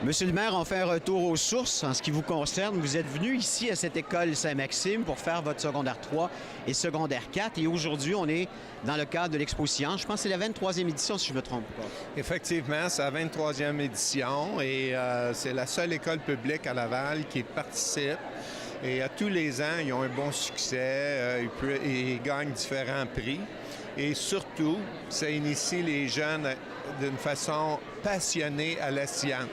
Monsieur le maire, on fait un retour aux sources en ce qui vous concerne. Vous êtes venu ici à cette école Saint-Maxime pour faire votre secondaire 3 et secondaire 4. Et aujourd'hui, on est dans le cadre de l'Expo Science. Je pense que c'est la 23e édition, si je ne me trompe pas. Effectivement, c'est la 23e édition et c'est la seule école publique à Laval qui participe. Et à tous les ans, ils ont un bon succès, ils gagnent différents prix. Et surtout, ça initie les jeunes d'une façon passionnée à la science.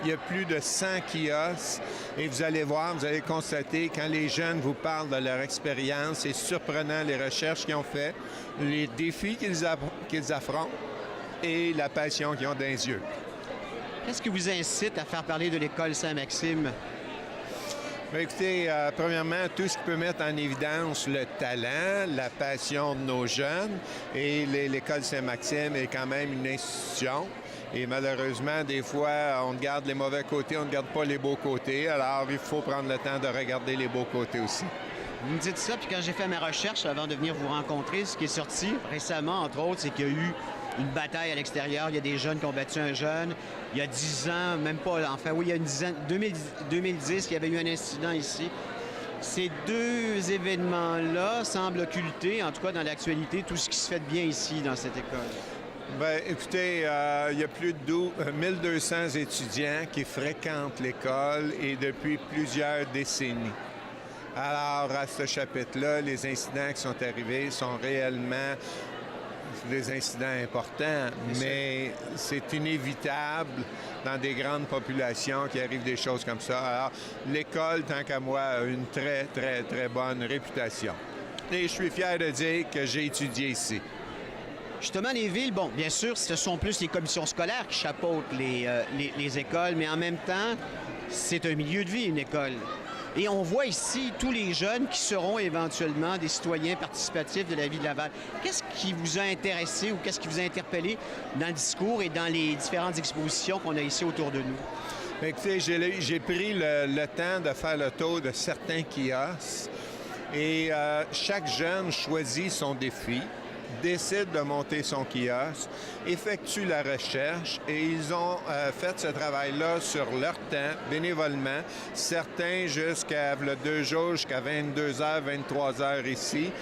Il y a plus de 100 kiosques et vous allez voir, vous allez constater, quand les jeunes vous parlent de leur expérience, c'est surprenant les recherches qu'ils ont faites, les défis qu'ils affrontent et la passion qu'ils ont dans les yeux. Qu'est-ce qui vous incite à faire parler de l'école Saint-Maxime? Bien, écoutez, premièrement, tout ce qui peut mettre en évidence le talent, la passion de nos jeunes. Et l'école Saint-Maxime est quand même une institution. Et malheureusement, des fois, on regarde les mauvais côtés, on ne regarde pas les beaux côtés. Alors, il faut prendre le temps de regarder les beaux côtés aussi. Vous me dites ça, puis quand j'ai fait mes recherches avant de venir vous rencontrer, ce qui est sorti récemment, entre autres, c'est qu'il y a eu une bataille à l'extérieur. Il y a des jeunes qui ont battu un jeune. Il y a 10 ans, même pas, enfin oui, il y a une dizaine, 2010, il y avait eu un incident ici. Ces deux événements-là semblent occulter, en tout cas dans l'actualité, tout ce qui se fait de bien ici dans cette école. Bien, écoutez, il y a plus de 1200 étudiants qui fréquentent l'école et depuis plusieurs décennies. Alors, à ce chapitre-là, les incidents qui sont arrivés sont réellement des incidents importants, mais c'est inévitable dans des grandes populations qu'il arrive des choses comme ça. Alors, l'école, tant qu'à moi, a une très, très, très bonne réputation. Et je suis fier de dire que j'ai étudié ici. Justement, les villes, bon, bien sûr, ce sont plus les commissions scolaires qui chapeautent les écoles, mais en même temps, c'est un milieu de vie, une école. Et on voit ici tous les jeunes qui seront éventuellement des citoyens participatifs de la vie de Laval. Qu'est-ce qui vous a intéressé ou qu'est-ce qui vous a interpellé dans le discours et dans les différentes expositions qu'on a ici autour de nous? Écoutez, j'ai pris le temps de faire le tour de certains kiosques et chaque jeune choisit son défi, décide de monter son kiosque, effectue la recherche et ils ont fait ce travail-là sur leur temps, bénévolement. Certains jusqu'à 2 jours, jusqu'à 22h, 23h ici.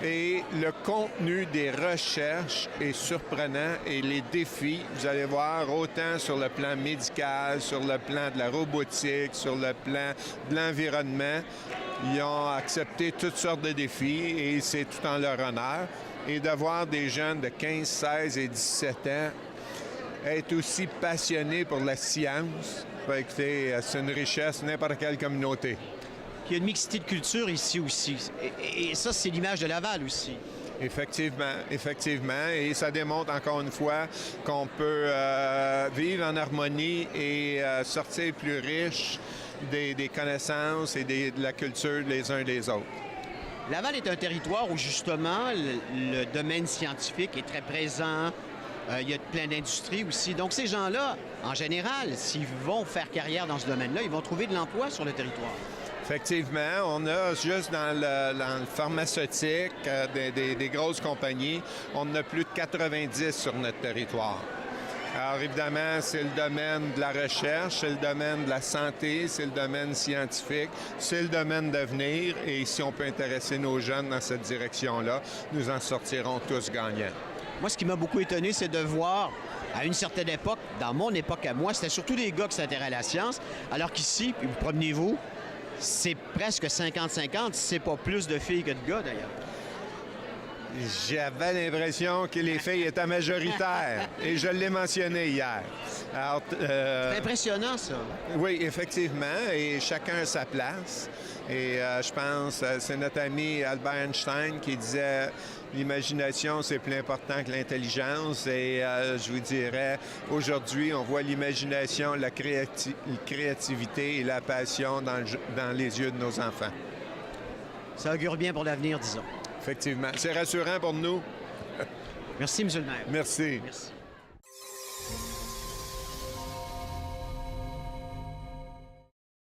Et le contenu des recherches est surprenant et les défis, vous allez voir, autant sur le plan médical, sur le plan de la robotique, sur le plan de l'environnement, ils ont accepté toutes sortes de défis et c'est tout en leur honneur. Et de voir des jeunes de 15, 16 et 17 ans être aussi passionnés pour la science, bien, écoutez, c'est une richesse n'importe quelle communauté. Il y a une mixité de culture ici aussi. Et ça, c'est l'image de Laval aussi. Effectivement, effectivement. Et ça démontre encore une fois qu'on peut vivre en harmonie et sortir plus riche des connaissances et de la culture les uns des autres. Laval est un territoire où, justement, le domaine scientifique est très présent. Il y a plein d'industries aussi. Donc, ces gens-là, en général, s'ils vont faire carrière dans ce domaine-là, ils vont trouver de l'emploi sur le territoire. Effectivement, on a juste dans le pharmaceutique, des grosses compagnies, on a plus de 90 sur notre territoire. Alors évidemment, c'est le domaine de la recherche, c'est le domaine de la santé, c'est le domaine scientifique, c'est le domaine d'avenir et si on peut intéresser nos jeunes dans cette direction-là, nous en sortirons tous gagnants. Moi, ce qui m'a beaucoup étonné, c'est de voir, à une certaine époque, dans mon époque à moi, c'était surtout des gars qui s'intéressaient à la science, alors qu'ici, puis vous promenez-vous, c'est presque 50-50, c'est pas plus de filles que de gars d'ailleurs. J'avais l'impression que les filles étaient majoritaires et je l'ai mentionné hier. C'est impressionnant, ça. Oui, effectivement, et chacun a sa place. Et je pense, c'est notre ami Albert Einstein qui disait l'imagination, c'est plus important que l'intelligence. Et je vous dirais, aujourd'hui, on voit l'imagination, la créativité et la passion dans les yeux de nos enfants. Ça augure bien pour l'avenir, disons. Effectivement. C'est rassurant pour nous. Merci, M. le maire. Merci. Merci.